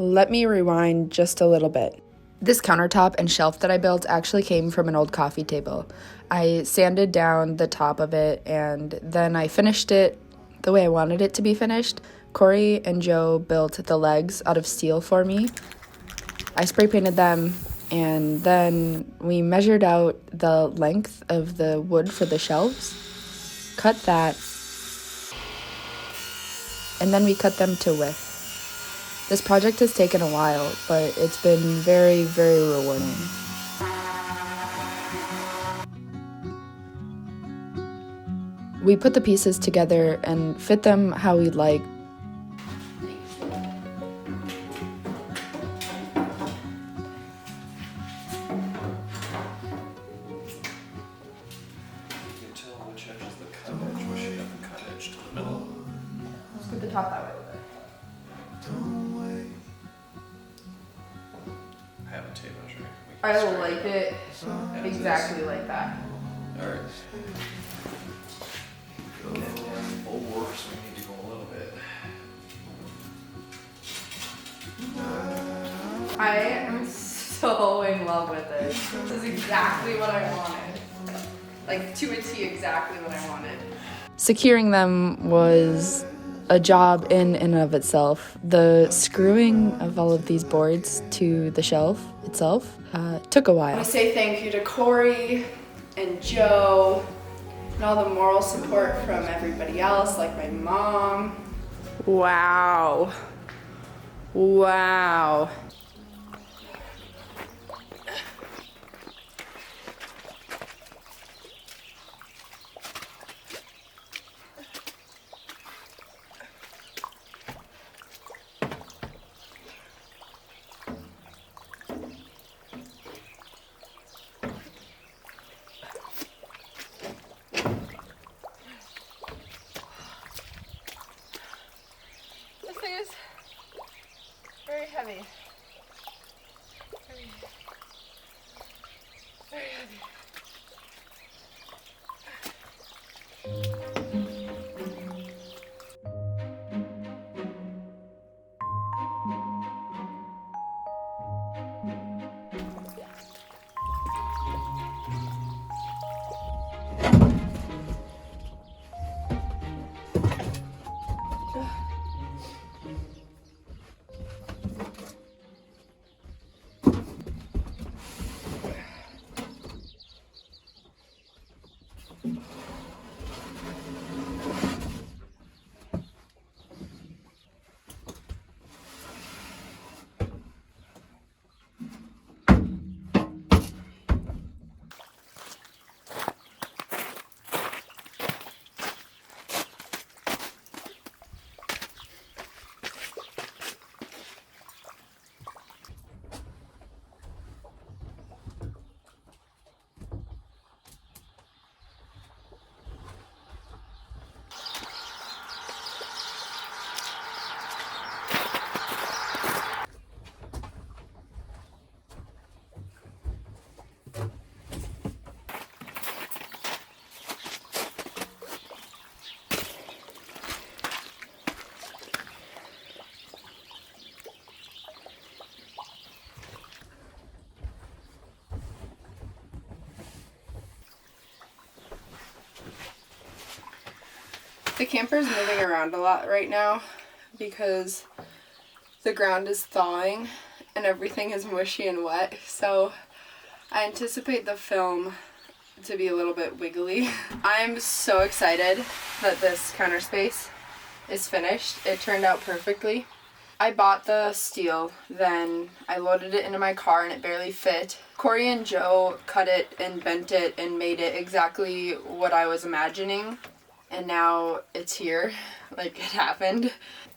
Let me rewind just a little bit. This countertop and shelf that I built actually came from an old coffee table. I sanded down the top of it and then I finished it the way I wanted it to be finished. Corey and Joe built the legs out of steel for me. I spray painted them and then we measured out the length of the wood for the shelves, cut that, and then we cut them to width. This project has taken a while, but it's been very, very rewarding. We put the pieces together and fit them how we'd like. Put the top that way a little bit. I have a tape measure. I like it exactly like that. Alright. Or so we need to go a little bit. I am so in love with this. This is exactly what I wanted. Like to a T, exactly what I wanted. Securing them was a job in and of itself. The screwing of all of these boards to the shelf itself took a while. I want to say thank you to Corey and Joe and all the moral support from everybody else, like my mom. Wow. Wow. This thing is very heavy. Very heavy. The camper's moving around a lot right now because the ground is thawing and everything is mushy and wet, so I anticipate the film to be a little bit wiggly. I'm so excited that this counter space is finished. It turned out perfectly. I bought the steel, then I loaded it into my car and it barely fit. Corey and Joe cut it and bent it and made it exactly what I was imagining. And now it's here, like it happened.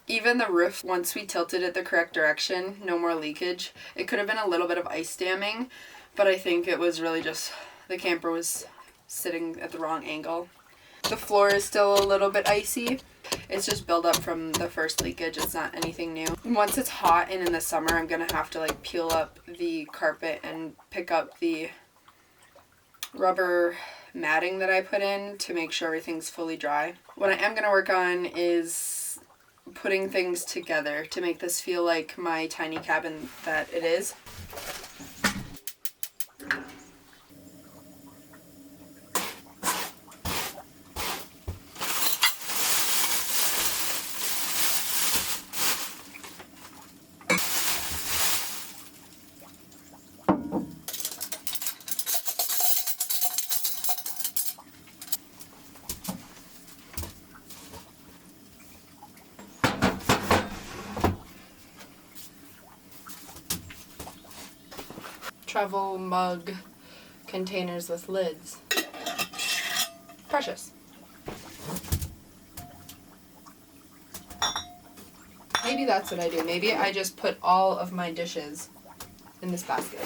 Even the roof, once we tilted it the correct direction, no more leakage. It could have been a little bit of ice damming, but I think it was really just the camper was sitting at the wrong angle. The floor is still a little bit icy. It's just buildup from the first leakage. It's not anything new. Once it's hot and in the summer, I'm gonna have to like peel up the carpet and pick up the rubber matting that I put in to make sure everything's fully dry. What I am going to work on is putting things together to make this feel like my tiny cabin that it is. Travel mug containers with lids. Precious. Maybe that's what I do. Maybe I just put all of my dishes in this basket.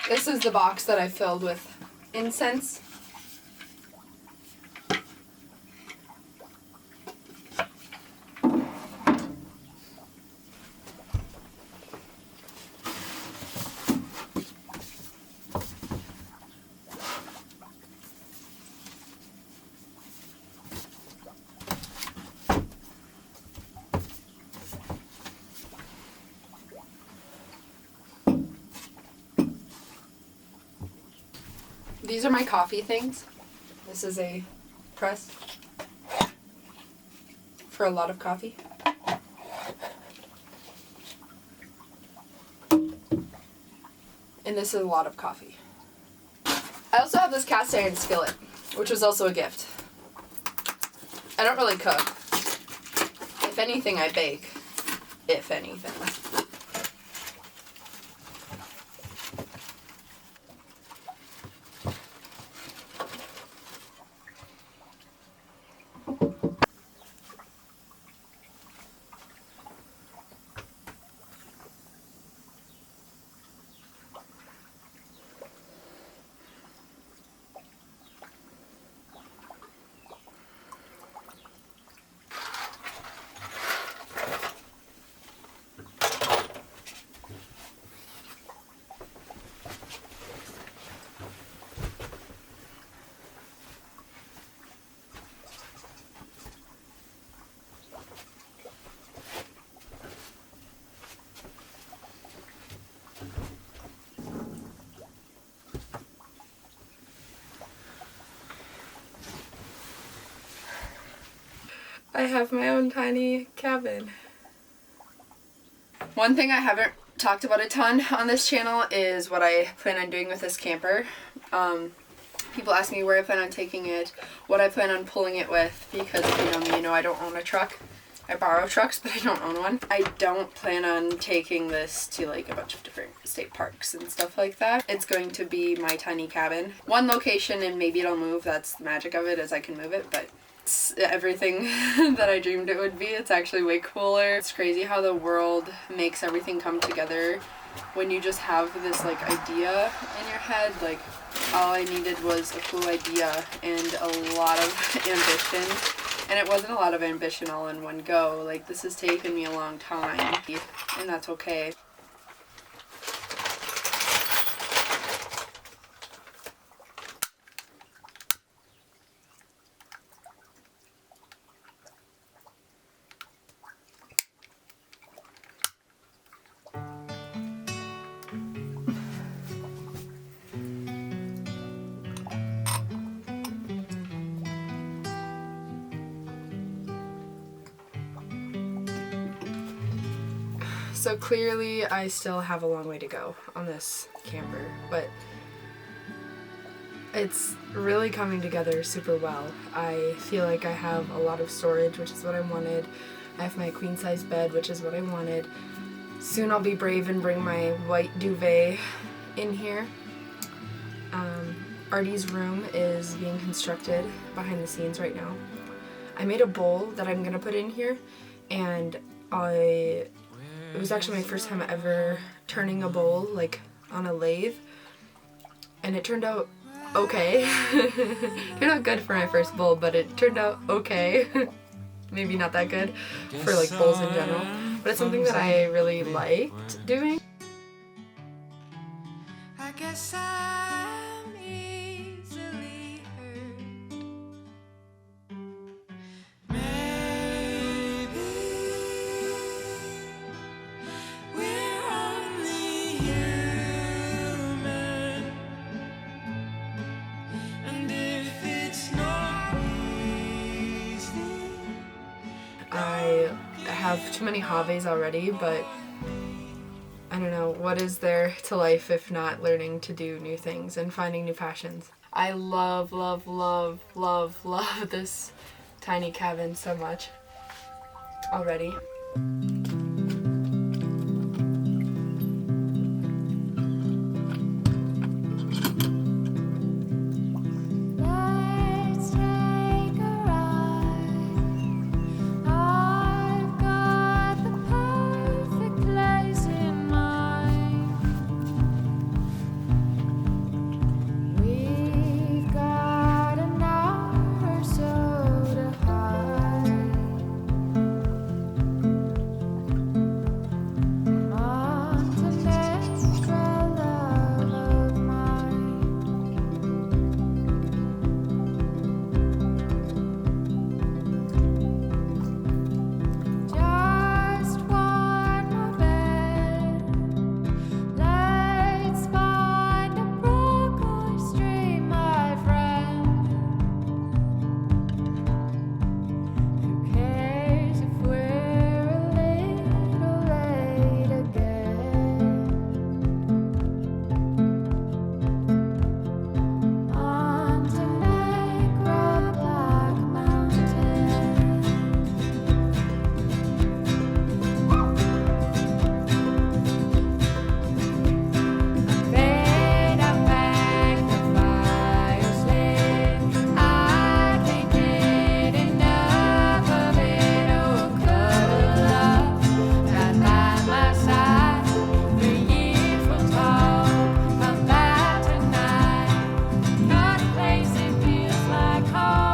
This is the box that I filled with incense. These are my coffee things. This is a press for a lot of coffee. And this is a lot of coffee. I also have this cast iron skillet, which was also a gift. I don't really cook. If anything, I bake. If anything. I have my own tiny cabin. One thing I haven't talked about a ton on this channel is what I plan on doing with this camper. People ask me where I plan on taking it, what I plan on pulling it with, because if you know me, you know I don't own a truck. I borrow trucks, but I don't own one. I don't plan on taking this to like a bunch of different state parks and stuff like that. It's going to be my tiny cabin. One location and maybe it'll move. That's the magic of it, is I can move it, but it's everything that I dreamed it would be. It's actually way cooler. It's crazy how the world makes everything come together when you just have this like idea in your head. Like all I needed was a cool idea and a lot of ambition. And it wasn't a lot of ambition all in one go. Like this has taken me a long time, and that's okay. So clearly I still have a long way to go on this camper, but it's really coming together super well. I feel like I have a lot of storage, which is what I wanted. I have my queen size bed, which is what I wanted. Soon I'll be brave and bring my white duvet in here. Artie's room is being constructed behind the scenes right now. I made a bowl that I'm gonna put in here, and it was actually my first time ever turning a bowl like on a lathe, and it turned out okay. They're not good for my first bowl, but it turned out okay. Maybe not that good for like bowls in general, but it's something that I really liked doing. I guess I'm easily hurt. Maybe we're only human, and if it's not easy. I have too many hobbies already, but I don't know, what is there to life if not learning to do new things and finding new passions? I love, love, love, love, love this tiny cabin so much already.